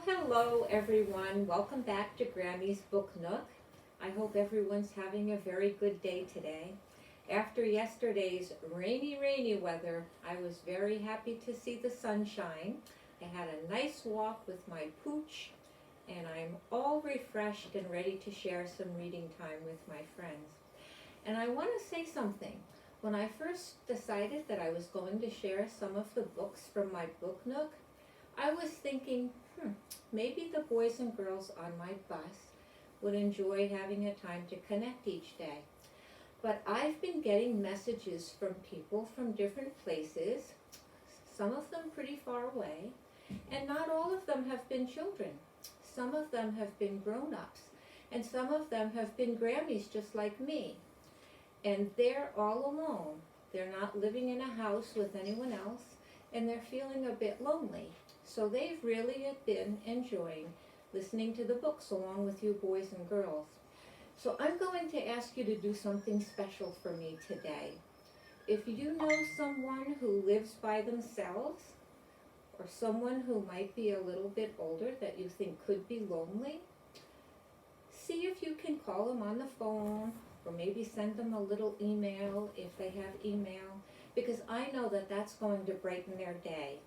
Hello everyone, welcome back to Grammie's Book Nook. I hope everyone's having a very good day today. After yesterday's rainy weather, I was very happy to see the sunshine. I had a nice walk with my pooch, and I'm all refreshed and ready to share some reading time with my friends. And I want to say something. When I first decided that I was going to share some of the books from my Book Nook, I was thinking, maybe the boys and girls on my bus would enjoy having a time to connect each day. But I've been getting messages from people from different places, some of them pretty far away, and not all of them have been children. Some of them have been grown-ups, and some of them have been Grammies just like me. And they're all alone. They're not living in a house with anyone else, and they're feeling a bit lonely. So they've really been enjoying listening to the books along with you boys and girls. So I'm going to ask you to do something special for me today. If you know someone who lives by themselves, or someone who might be a little bit older that you think could be lonely, see if you can call them on the phone, or maybe send them a little email if they have email, because I know that that's going to brighten their day.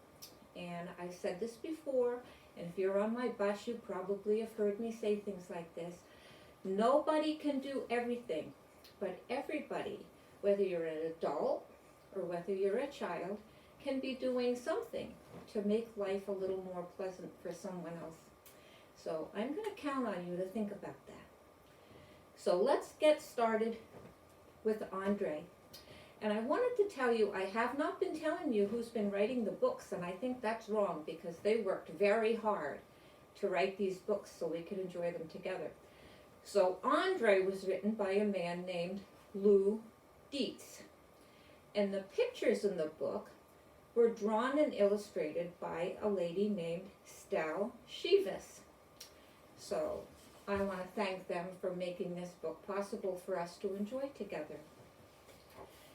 And I've said this before, and if you're on my bus, you probably have heard me say things like this. Nobody can do everything, but everybody, whether you're an adult or whether you're a child, can be doing something to make life a little more pleasant for someone else. So I'm going to count on you to think about that. So let's get started with Andre. And I wanted to tell you, I have not been telling you who's been writing the books, and I think that's wrong because they worked very hard to write these books so we could enjoy them together. So Andre was written by a man named Lou Dietz. And the pictures in the book were drawn and illustrated by a lady named Stel Shivas. So I want to thank them for making this book possible for us to enjoy together.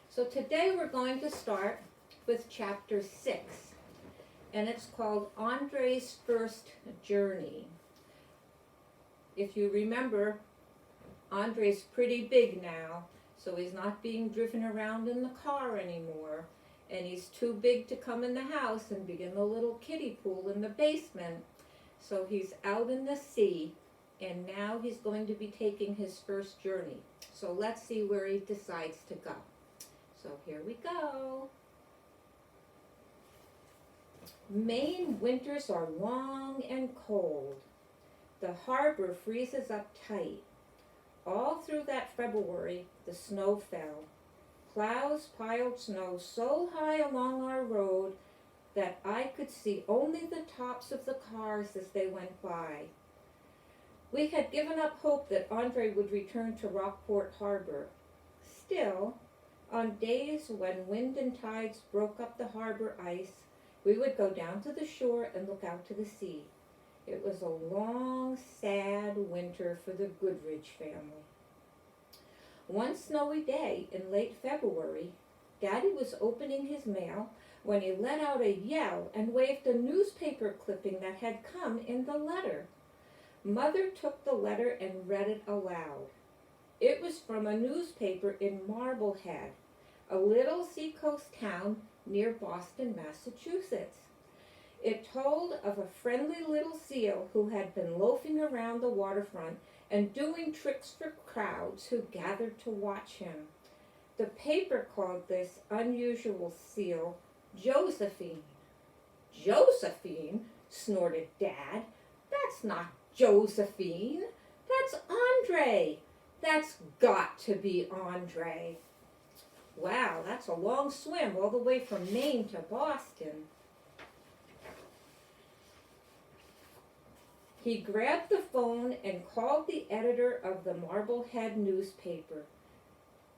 So today we're going to start with chapter 6, and it's called Andre's First Journey. If you remember, Andre's pretty big now, so he's not being driven around in the car anymore, and he's too big to come in the house and be in the little kiddie pool in the basement. So he's out in the sea, and now he's going to be taking his first journey. So let's see where he decides to go. So here we go. Maine winters are long and cold. The harbor freezes up tight. All through that February, the snow fell. Clouds piled snow so high along our road that I could see only the tops of the cars as they went by. We had given up hope that Andre would return to Rockport Harbor. Still, on days when wind and tides broke up the harbor ice, we would go down to the shore and look out to the sea. It was a long, sad winter for the Goodrich family. One snowy day in late February, Daddy was opening his mail when he let out a yell and waved a newspaper clipping that had come in the letter. Mother took the letter and read it aloud. It was from a newspaper in Marblehead, a little seacoast town near Boston, Massachusetts. It told of a friendly little seal who had been loafing around the waterfront and doing tricks for crowds who gathered to watch him. The paper called this unusual seal Josephine. Josephine? Snorted Dad. That's not Josephine. That's Andre. That's got to be Andre. Wow, that's a long swim all the way from Maine to Boston. He grabbed the phone and called the editor of the Marblehead newspaper.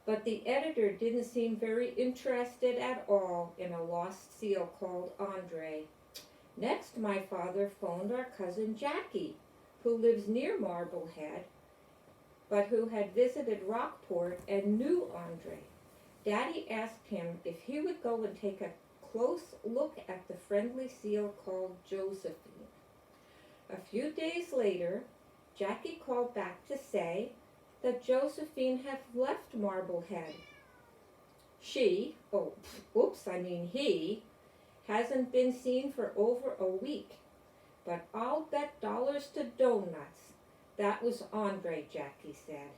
But the editor didn't seem very interested at all in a lost seal called Andre. Next, my father phoned our cousin Jackie, who lives near Marblehead, but who had visited Rockport and knew Andre. Daddy asked him if he would go and take a close look at the friendly seal called Josephine. A few days later, Jackie called back to say that Josephine had left Marblehead. He, hasn't been seen for over a week. But I'll bet dollars to donuts that was Andre, Jackie said.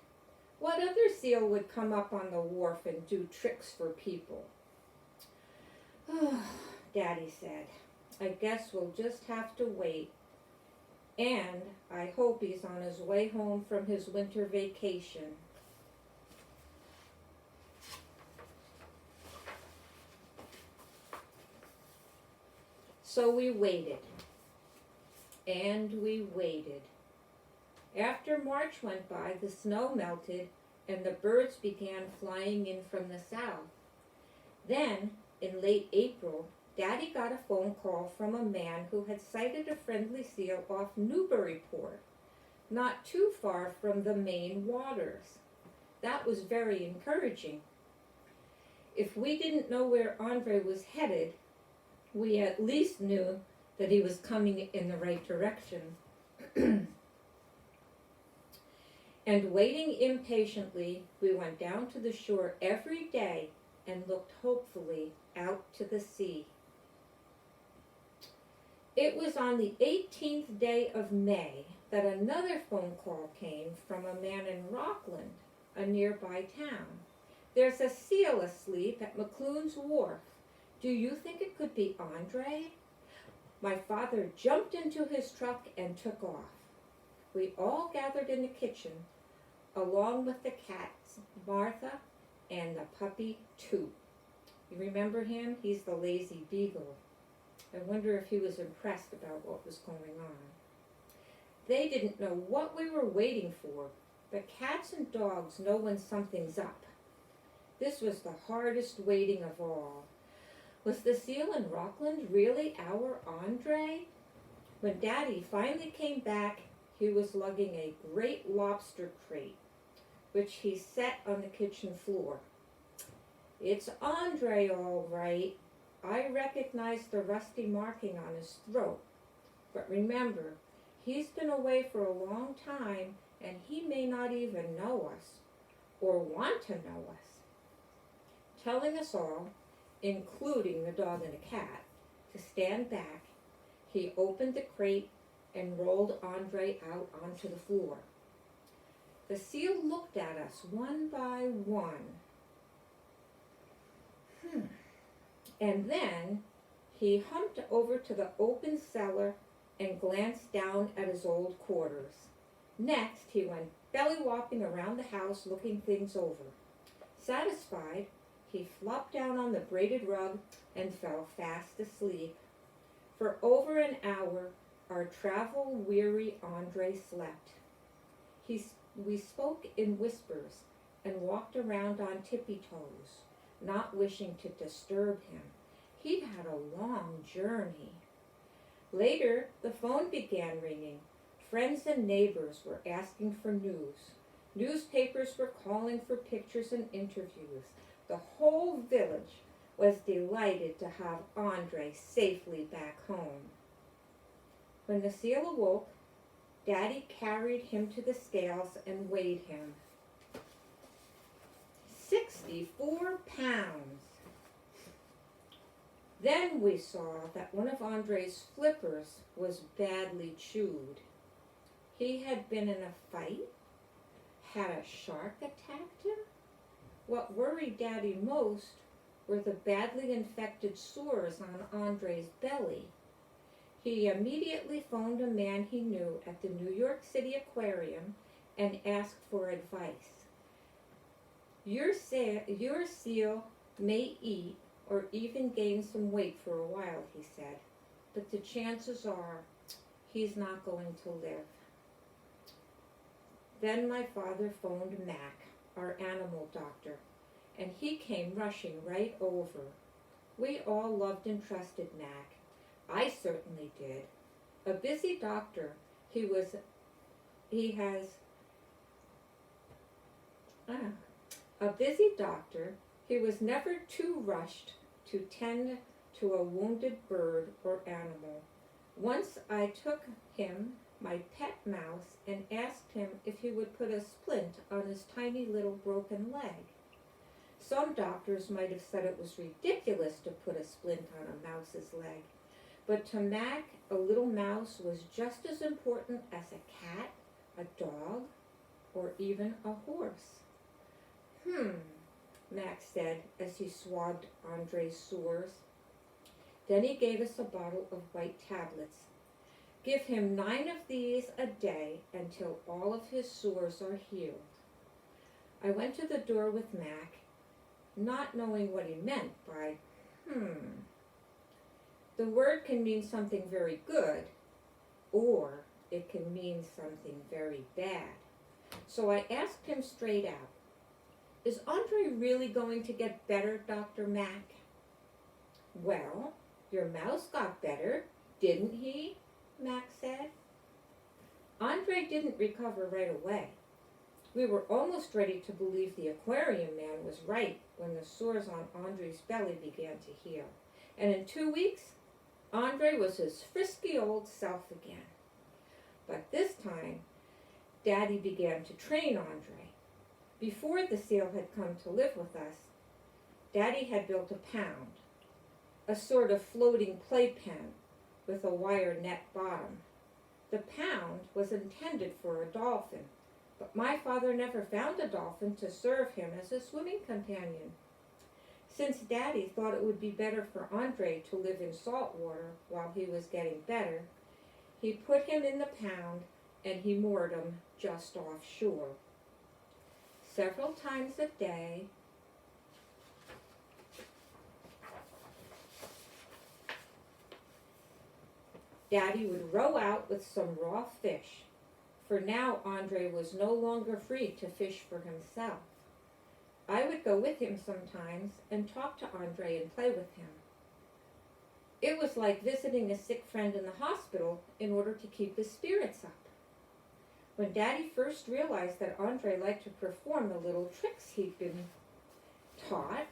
What other seal would come up on the wharf and do tricks for people? Daddy said, I guess we'll just have to wait. And I hope he's on his way home from his winter vacation. So we waited. And we waited. After March went by, the snow melted and the birds began flying in from the south. Then, in late April, Daddy got a phone call from a man who had sighted a friendly seal off Newburyport, not too far from the Maine waters. That was very encouraging. If we didn't know where Andre was headed, we at least knew that he was coming in the right direction. And waiting impatiently, we went down to the shore every day and looked hopefully out to the sea. It was on the 18th day of May that another phone call came from a man in Rockland, a nearby town. There's a seal asleep at McClune's Wharf. Do you think it could be Andre? My father jumped into his truck and took off. We all gathered in the kitchen, along with the cats, Martha, and the puppy, Toot. You remember him? He's the lazy beagle. I wonder if he was impressed about what was going on. They didn't know what we were waiting for, but cats and dogs know when something's up. This was the hardest waiting of all. Was the seal in Rockland really our Andre? When Daddy finally came back, he was lugging a great lobster crate, which he set on the kitchen floor. It's Andre, all right. I recognized the rusty marking on his throat. But remember, he's been away for a long time, and he may not even know us, or want to know us. Telling us all, including the dog and the cat, to stand back, he opened the crate and rolled Andre out onto the floor. The seal looked at us one by one. And then he humped over to the open cellar and glanced down at his old quarters. Next, he went belly-whopping around the house looking things over. Satisfied, he flopped down on the braided rug and fell fast asleep. For over an hour, our travel-weary Andre slept. We spoke in whispers and walked around on tippy-toes, not wishing to disturb him. He'd had a long journey. Later, the phone began ringing. Friends and neighbors were asking for news. Newspapers were calling for pictures and interviews. The whole village was delighted to have Andre safely back home. When the seal awoke, Daddy carried him to the scales and weighed him. 64 pounds. Then we saw that one of Andre's flippers was badly chewed. He had been in a fight? Had a shark attacked him? What worried Daddy most were the badly infected sores on Andre's belly. He immediately phoned a man he knew at the New York City Aquarium and asked for advice. Your seal may eat or even gain some weight for a while, he said, but the chances are he's not going to live. Then my father phoned Mac, our animal doctor, and he came rushing right over. We all loved and trusted Mac. I certainly did. A busy doctor, he was never too rushed to tend to a wounded bird or animal. Once I took him, my pet mouse, and asked him if he would put a splint on his tiny little broken leg. Some doctors might have said it was ridiculous to put a splint on a mouse's leg, but to Mac, a little mouse was just as important as a cat, a dog, or even a horse. Mac said as he swabbed Andre's sores. Then he gave us a bottle of white tablets. Give him 9 of these a day until all of his sores are healed. I went to the door with Mac, not knowing what he meant by The word can mean something very good, or it can mean something very bad. So I asked him straight out, "Is Andre really going to get better, Dr. Mac?" "Well, your mouse got better, didn't he?" Mac said. Andre didn't recover right away. We were almost ready to believe the aquarium man was right when the sores on Andre's belly began to heal. And in 2 weeks, Andre was his frisky old self again. But this time, Daddy began to train Andre. Before the seal had come to live with us, Daddy had built a pound, a sort of floating playpen with a wire net bottom. The pound was intended for a dolphin, but my father never found a dolphin to serve him as a swimming companion. Since Daddy thought it would be better for Andre to live in salt water while he was getting better, he put him in the pound and he moored him just offshore. Several times a day, Daddy would row out with some raw fish, for now Andre was no longer free to fish for himself. I would go with him sometimes and talk to Andre and play with him. It was like visiting a sick friend in the hospital in order to keep his spirits up. When Daddy first realized that Andre liked to perform the little tricks he'd been taught,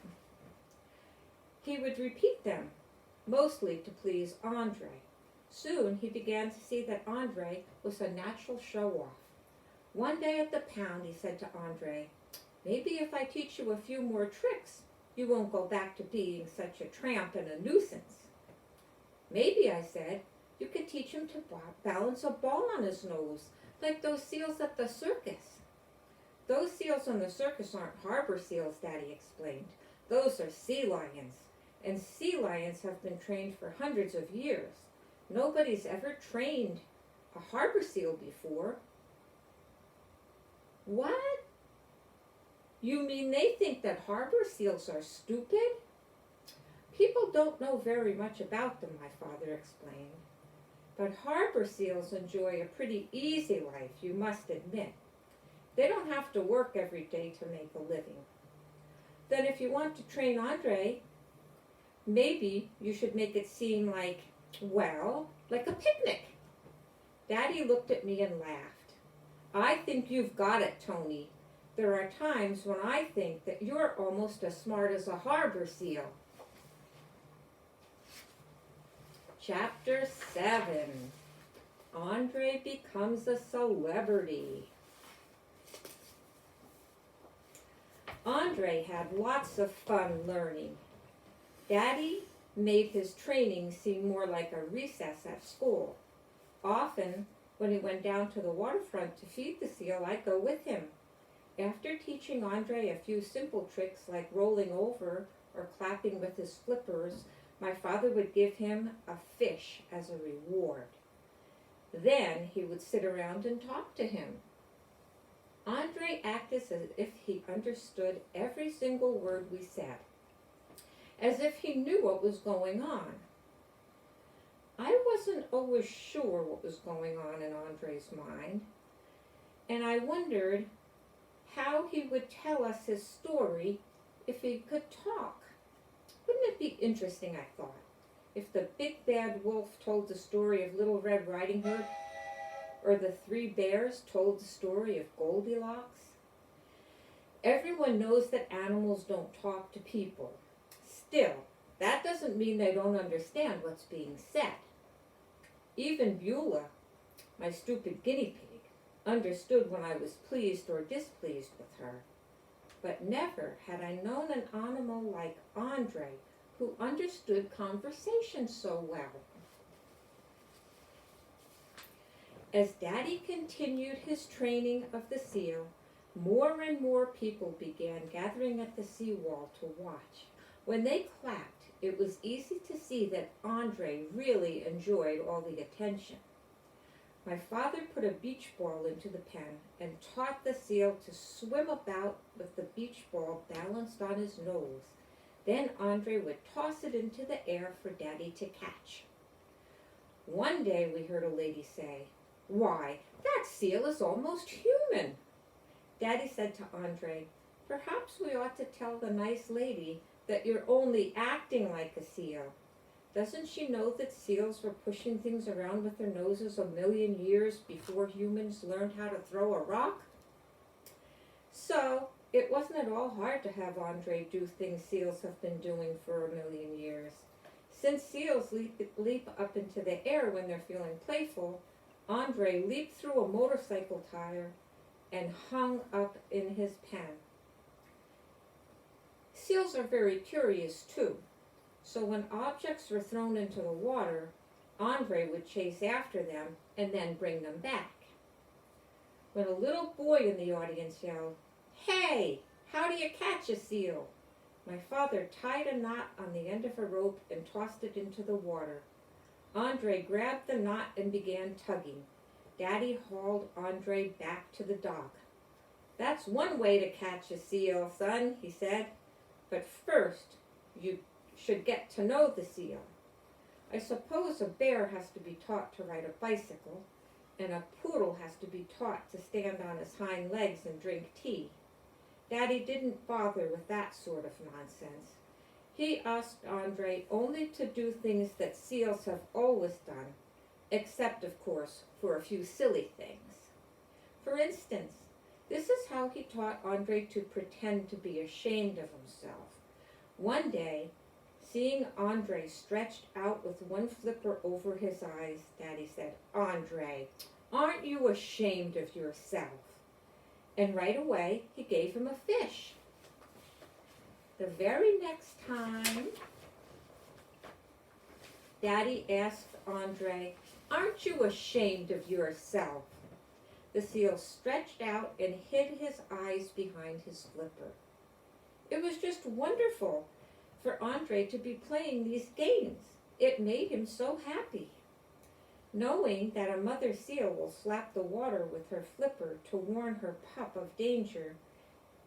he would repeat them, mostly to please Andre. Soon he began to see that Andre was a natural show-off. One day at the pound he said to Andre, "Maybe if I teach you a few more tricks, you won't go back to being such a tramp and a nuisance." "Maybe," I said, "you could teach him to balance a ball on his nose, like those seals at the circus." "Those seals on the circus aren't harbor seals," Daddy explained. "Those are sea lions, and sea lions have been trained for hundreds of years. Nobody's ever trained a harbor seal before." "What? You mean they think that harbor seals are stupid?" "People don't know very much about them," my father explained. "But harbor seals enjoy a pretty easy life, you must admit. They don't have to work every day to make a living." "Then if you want to train Andre, maybe you should make it seem like a picnic." Daddy looked at me and laughed. "I think you've got it, Tony. There are times when I think that you're almost as smart as a harbor seal." Chapter 7. Andre becomes a celebrity. Andre had lots of fun learning. Daddy made his training seem more like a recess at school. Often, when he went down to the waterfront to feed the seal, I'd go with him. After teaching Andre a few simple tricks like rolling over or clapping with his flippers, my father would give him a fish as a reward. Then he would sit around and talk to him. Andre acted as if he understood every single word we said, as if he knew what was going on. I wasn't always sure what was going on in Andre's mind, and I wondered how he would tell us his story if he could talk. Wouldn't it be interesting, I thought, if the big bad wolf told the story of Little Red Riding Hood, or the 3 bears told the story of Goldilocks? Everyone knows that animals don't talk to people. Still, that doesn't mean they don't understand what's being said. Even Beulah, my stupid guinea pig, understood when I was pleased or displeased with her. But never had I known an animal like Andre, who understood conversation so well. As Daddy continued his training of the seal, more and more people began gathering at the seawall to watch. When they clapped, it was easy to see that Andre really enjoyed all the attention. My father put a beach ball into the pen and taught the seal to swim about with the beach ball balanced on his nose. Then Andre would toss it into the air for Daddy to catch. One day we heard a lady say, "Why, that seal is almost human." Daddy said to Andre, "Perhaps we ought to tell the nice lady that you're only acting like a seal. Doesn't she know that seals were pushing things around with their noses a million years before humans learned how to throw a rock?" So it wasn't at all hard to have Andre do things seals have been doing for a million years. Since seals leap up into the air when they're feeling playful, Andre leaped through a motorcycle tire and hung up in his pen. Seals are very curious too, so when objects were thrown into the water, Andre would chase after them and then bring them back. When a little boy in the audience yelled, "Hey, how do you catch a seal?" my father tied a knot on the end of a rope and tossed it into the water. Andre grabbed the knot and began tugging. Daddy hauled Andre back to the dock. "That's one way to catch a seal, son," he said. "But first, you should get to know the seal. I suppose a bear has to be taught to ride a bicycle, and a poodle has to be taught to stand on his hind legs and drink tea." Daddy didn't bother with that sort of nonsense. He asked Andre only to do things that seals have always done, except, of course, for a few silly things. For instance, this is how he taught Andre to pretend to be ashamed of himself. One day, seeing Andre stretched out with one flipper over his eyes, Daddy said, "Andre, aren't you ashamed of yourself?" And right away, he gave him a fish. The very next time, Daddy asked Andre, "Aren't you ashamed of yourself?" The seal stretched out and hid his eyes behind his flipper. It was just wonderful for Andre to be playing these games. It made him so happy. Knowing that a mother seal will slap the water with her flipper to warn her pup of danger,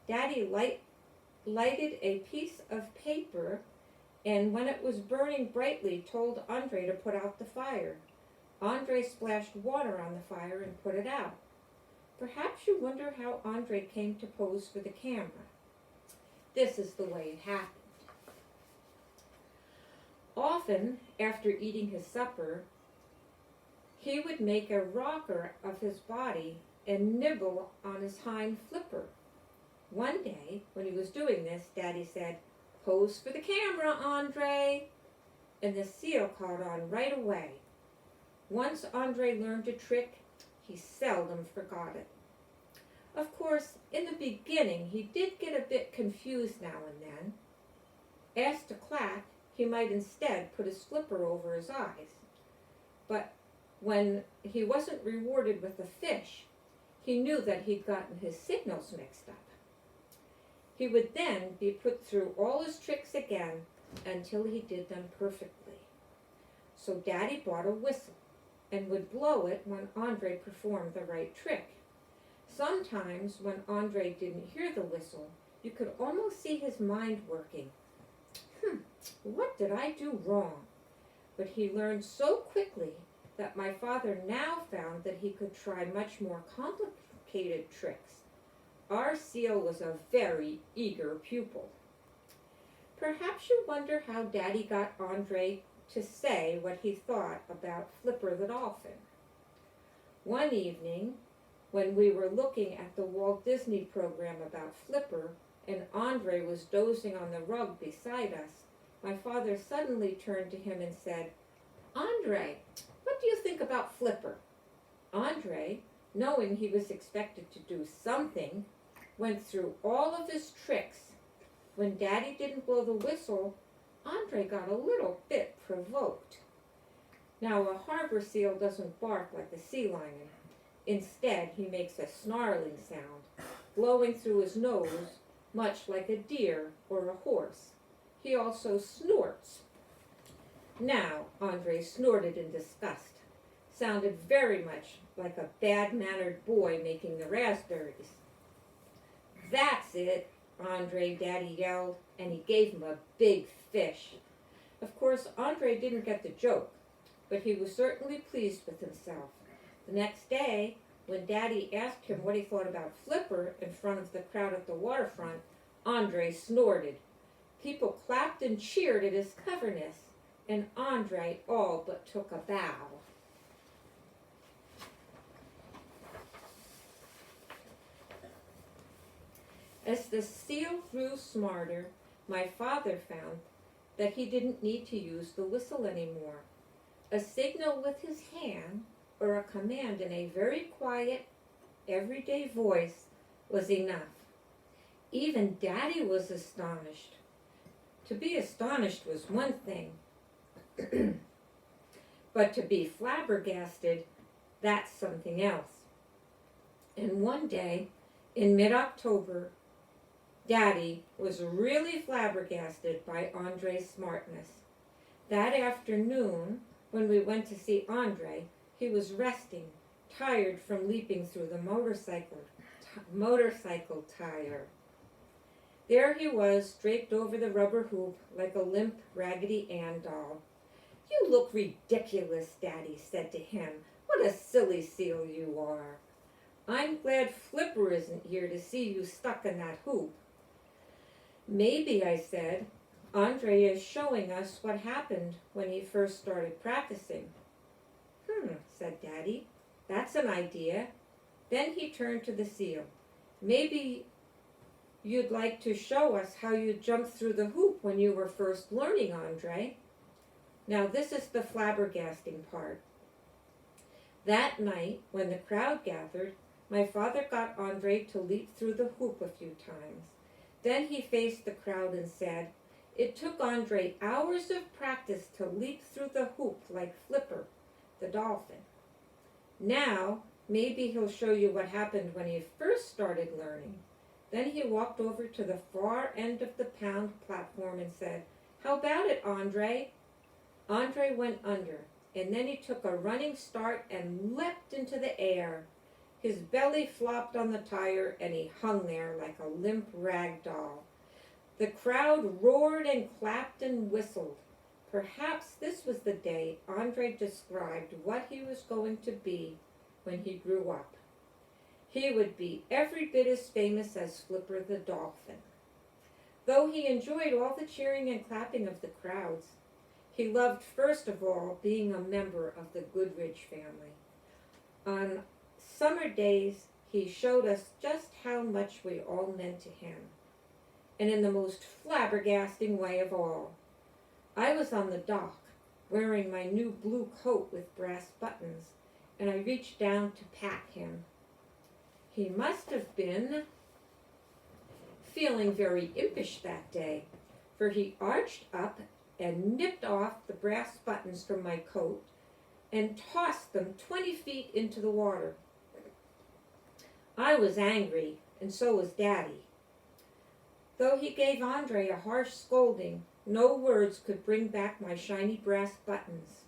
Daddy lighted a piece of paper and when it was burning brightly told Andre to put out the fire. Andre splashed water on the fire and put it out. Perhaps you wonder how Andre came to pose for the camera. This is the way it happened. Often, after eating his supper, he would make a rocker of his body and nibble on his hind flipper. One day, when he was doing this, Daddy said, "Pose for the camera, Andre." And the seal caught on right away. Once Andre learned a trick, he seldom forgot it. Of course, in the beginning, he did get a bit confused now and then. Asked to clap, he might instead put his flipper over his eyes. But when he wasn't rewarded with a fish, he knew that he'd gotten his signals mixed up. He would then be put through all his tricks again until he did them perfectly. So Daddy bought a whistle and would blow it when Andre performed the right trick. Sometimes when Andre didn't hear the whistle, you could almost see his mind working. What did I do wrong? But he learned so quickly that my father now found that he could try much more complicated tricks. Our seal was a very eager pupil. Perhaps you wonder how Daddy got Andre to say what he thought about Flipper the dolphin. One evening, when we were looking at the Walt Disney program about Flipper and Andre was dozing on the rug beside us, my father suddenly turned to him and said, "Andre, what do you think about Flipper?" Andre, knowing he was expected to do something, went through all of his tricks. When Daddy didn't blow the whistle, Andre got a little bit provoked. Now, a harbor seal doesn't bark like a sea lion. Instead, he makes a snarling sound, blowing through his nose, much like a deer or a horse. He also snorts. Now, Andre snorted in disgust. Sounded very much like a bad-mannered boy making the raspberries. "That's it," Andre, Daddy yelled, and he gave him a big fish. Of course, Andre didn't get the joke, but he was certainly pleased with himself. The next day, when Daddy asked him what he thought about Flipper in front of the crowd at the waterfront, Andre snorted. People clapped and cheered at his cleverness, and Andre all but took a bow. As the seal grew smarter, my father found that he didn't need to use the whistle anymore. A signal with his hand or a command in a very quiet, everyday voice was enough. Even Daddy was astonished. To be astonished was one thing, but to be flabbergasted, that's something else. And one day, in mid-October, Daddy was really flabbergasted by Andre's smartness. That afternoon, when we went to see Andre, he was resting, tired from leaping through the motorcycle tire. There he was, draped over the rubber hoop like a limp Raggedy Ann doll. "You look ridiculous," Daddy said to him. "What a silly seal you are. I'm glad Flipper isn't here to see you stuck in that hoop." "Maybe," I said, "Andre is showing us what happened when he first started practicing." Said Daddy. "That's an idea." Then he turned to the seal. "Maybe you'd like to show us how you jumped through the hoop when you were first learning, Andre." Now this is the flabbergasting part. That night, when the crowd gathered, my father got Andre to leap through the hoop a few times. Then he faced the crowd and said, "It took Andre hours of practice to leap through the hoop like Flipper, the dolphin. Now, maybe he'll show you what happened when he first started learning." Then he walked over to the far end of the pound platform and said, "How about it, Andre?" Andre went under, and then he took a running start and leapt into the air. His belly flopped on the tire, and he hung there like a limp rag doll. The crowd roared and clapped and whistled. Perhaps this was the day Andre described what he was going to be when he grew up. He would be every bit as famous as Flipper the dolphin. Though he enjoyed all the cheering and clapping of the crowds, he loved first of all being a member of the Goodrich family. On summer days, he showed us just how much we all meant to him, and in the most flabbergasting way of all. I was on the dock, wearing my new blue coat with brass buttons, and I reached down to pat him. He must have been feeling very impish that day, for he arched up and nipped off the brass buttons from my coat and tossed them 20 feet into the water. I was angry, and so was Daddy. Though he gave Andre a harsh scolding, no words could bring back my shiny brass buttons.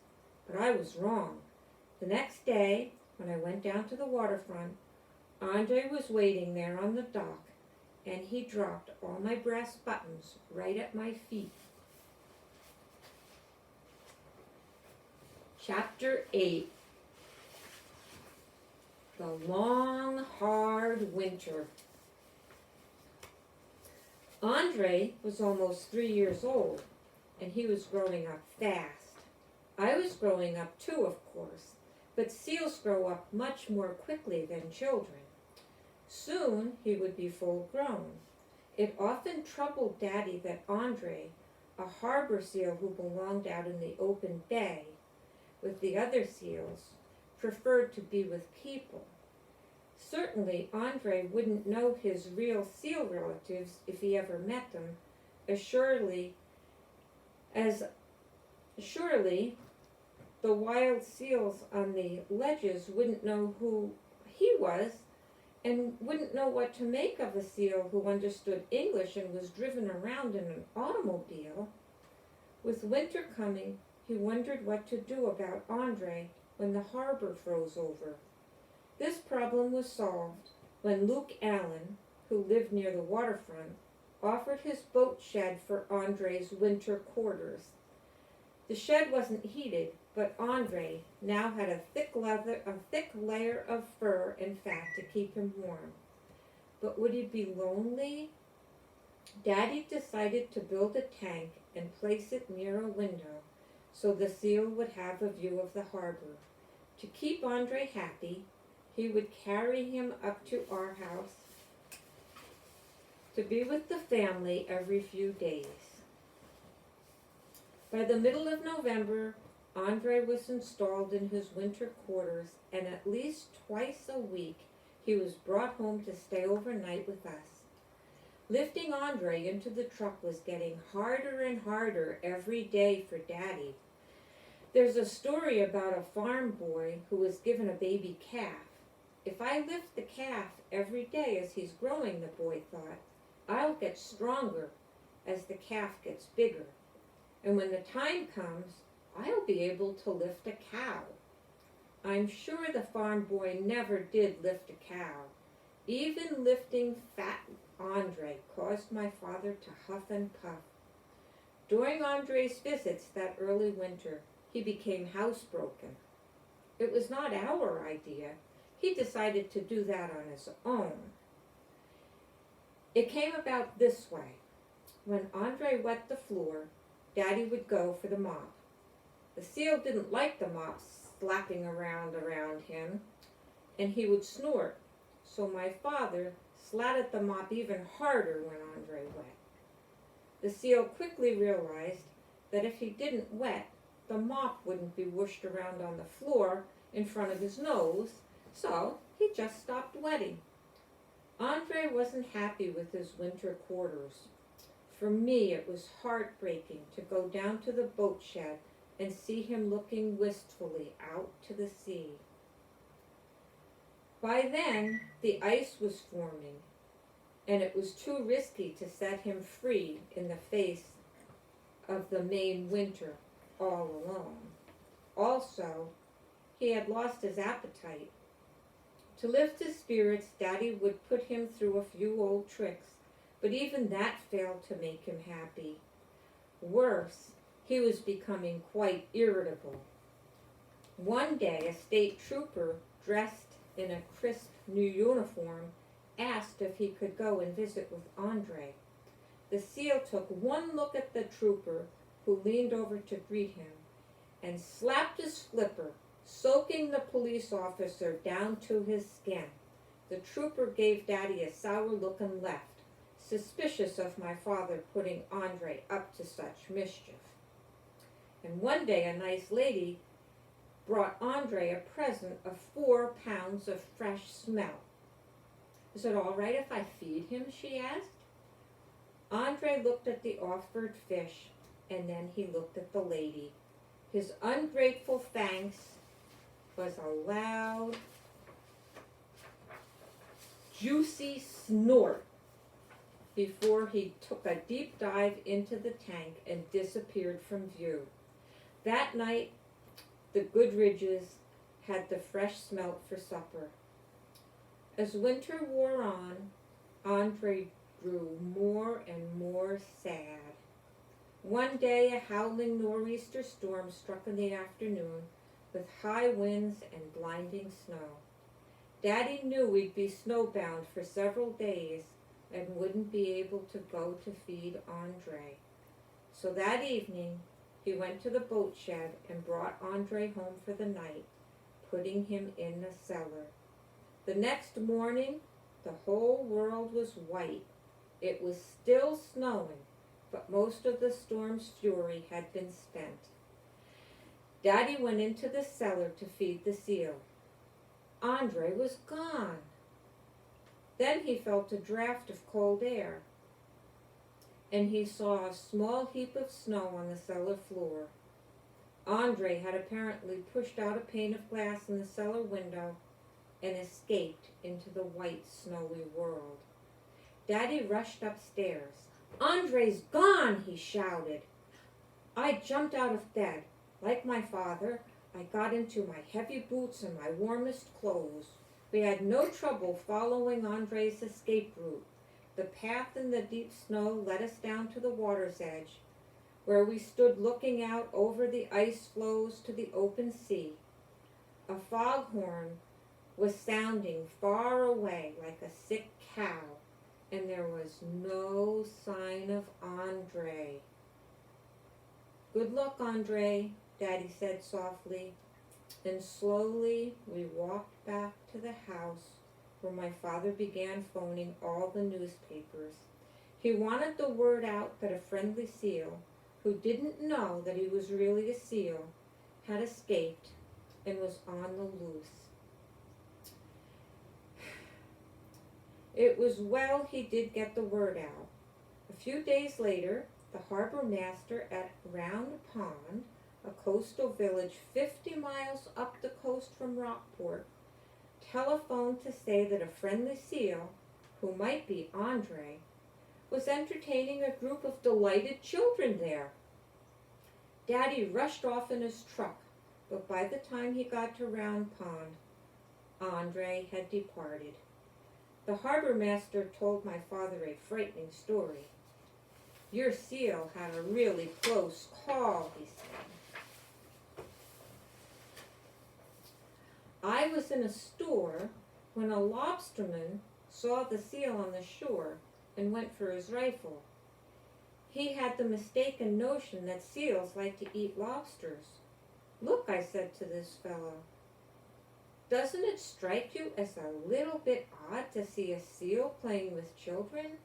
But I was wrong. The next day, when I went down to the waterfront, Andre was waiting there on the dock, and he dropped all my brass buttons right at my feet. Chapter 8. The long, hard winter. Andre was almost 3 years old, and he was growing up fast. I was growing up too, of course, but seals grow up much more quickly than children. Soon he would be full grown. It often troubled Daddy that Andre, a harbor seal who belonged out in the open bay, with the other seals, preferred to be with people. Certainly, Andre wouldn't know his real seal relatives if he ever met them, as surely the wild seals on the ledges wouldn't know who he was and wouldn't know what to make of a seal who understood English and was driven around in an automobile. With winter coming, he wondered what to do about Andre when the harbor froze over. This problem was solved when Luke Allen, who lived near the waterfront, offered his boat shed for Andre's winter quarters. The shed wasn't heated, but Andre now had a thick layer of fur and fat to keep him warm. But would he be lonely? Daddy decided to build a tank and place it near a window so the seal would have a view of the harbor. To keep Andre happy, he would carry him up to our house to be with the family every few days. By the middle of November, Andre was installed in his winter quarters, and at least twice a week he was brought home to stay overnight with us. Lifting Andre into the truck was getting harder and harder every day for Daddy. There's a story about a farm boy who was given a baby calf. If I lift the calf every day as he's growing, the boy thought, I'll get stronger as the calf gets bigger. And when the time comes, I'll be able to lift a cow. I'm sure the farm boy never did lift a cow. Even lifting fat Andre caused my father to huff and puff. During Andre's visits that early winter, he became housebroken. It was not our idea. He decided to do that on his own. It came about this way. When Andre wet the floor, Daddy would go for the mop. The seal didn't like the mop slapping around him, and he would snort. So my father slatted the mop even harder when Andre wet. The seal quickly realized that if he didn't wet, the mop wouldn't be whooshed around on the floor in front of his nose, so he just stopped wetting. Andre wasn't happy with his winter quarters. For me, it was heartbreaking to go down to the boat shed and see him looking wistfully out to the sea. By then, the ice was forming, and it was too risky to set him free in the face of the Maine winter all alone. Also, he had lost his appetite. To lift his spirits, Daddy would put him through a few old tricks, but even that failed to make him happy. Worse, he was becoming quite irritable. One day, a state trooper, dressed in a crisp new uniform, asked if he could go and visit with Andre. The seal took one look at the trooper, who leaned over to greet him, and slapped his flipper, soaking the police officer down to his skin. The trooper gave Daddy a sour look and left, suspicious of my father putting Andre up to such mischief. And one day a nice lady brought Andre a present of 4 pounds of fresh smelt. Is it all right if I feed him? She asked. Andre looked at the offered fish, and then he looked at the lady. His ungrateful thanks was a loud, juicy snort before he took a deep dive into the tank and disappeared from view. That night, the Goodridges had the fresh smelt for supper. As winter wore on, Andre grew more and more sad. One day, a howling nor'easter storm struck in the afternoon with high winds and blinding snow. Daddy knew we'd be snowbound for several days and wouldn't be able to go to feed Andre. So that evening, he went to the boat shed and brought Andre home for the night, putting him in the cellar. The next morning, the whole world was white. It was still snowing, but most of the storm's fury had been spent. Daddy went into the cellar to feed the seal. Andre was gone. Then he felt a draft of cold air, and he saw a small heap of snow on the cellar floor. Andre had apparently pushed out a pane of glass in the cellar window and escaped into the white, snowy world. Daddy rushed upstairs. "Andre's gone!" he shouted. I jumped out of bed. Like my father, I got into my heavy boots and my warmest clothes. We had no trouble following Andre's escape route. The path in the deep snow led us down to the water's edge, where we stood looking out over the ice floes to the open sea. A foghorn was sounding far away like a sick cow, and there was no sign of Andre. "Good luck, Andre," Daddy said softly, and slowly we walked back to the house where my father began phoning all the newspapers. He wanted the word out that a friendly seal, who didn't know that he was really a seal, had escaped and was on the loose. It was well he did get the word out. A few days later, the harbor master at Round Pond, a coastal village 50 miles up the coast from Rockport, telephoned to say that a friendly seal, who might be Andre, was entertaining a group of delighted children there. Daddy rushed off in his truck, but by the time he got to Round Pond, Andre had departed. The harbor master told my father a frightening story. "Your seal had a really close call," he said. "I was in a store when a lobsterman saw the seal on the shore and went for his rifle. He had the mistaken notion that seals like to eat lobsters. 'Look,' I said to this fellow, 'doesn't it strike you as a little bit odd to see a seal playing with children?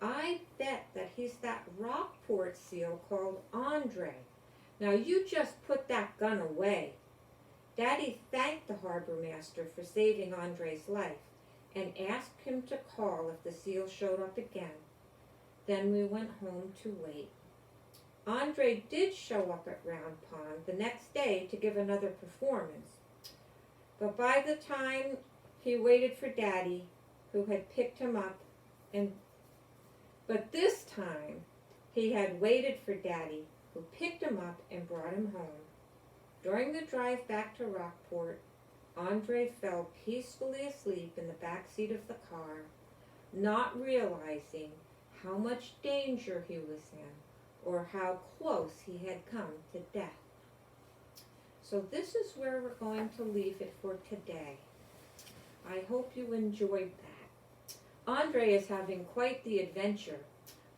I bet that he's that Rockport seal called Andre. Now you just put that gun away.' Daddy thanked the harbor master for saving Andre's life and asked him to call if the seal showed up again. Then we went home to wait. Andre did show up at Round Pond the next day to give another performance. But by the time he waited for Daddy, who had picked him up, but this time he had waited for Daddy, who picked him up and brought him home. During the drive back to Rockport, Andre fell peacefully asleep in the back seat of the car, not realizing how much danger he was in or how close he had come to death. So this is where we're going to leave it for today. I hope you enjoyed that. Andre is having quite the adventure.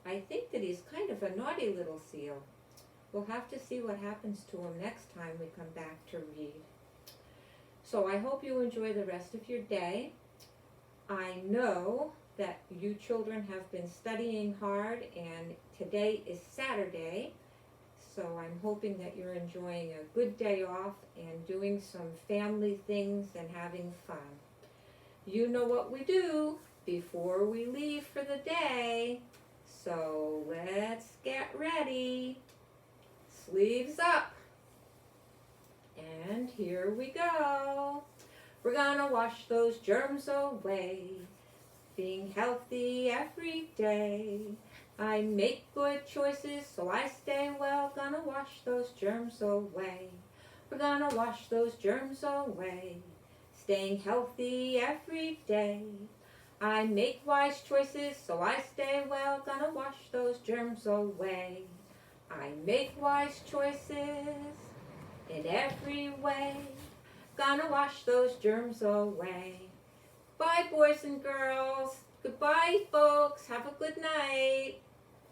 I think that he's kind of a naughty little seal. We'll have to see what happens to him next time we come back to read. So I hope you enjoy the rest of your day. I know that you children have been studying hard, and today is Saturday, so I'm hoping that you're enjoying a good day off and doing some family things and having fun. You know what we do before we leave for the day, so let's get ready. Sleeves up. And here we go. We're gonna wash those germs away, being healthy every day. I make good choices so I stay well. Gonna wash those germs away. We're gonna wash those germs away, staying healthy every day. I make wise choices so I stay well. Gonna wash those germs away. I make wise choices in every way. Gonna wash those germs away. Bye, boys and girls. Goodbye, folks. Have a good night.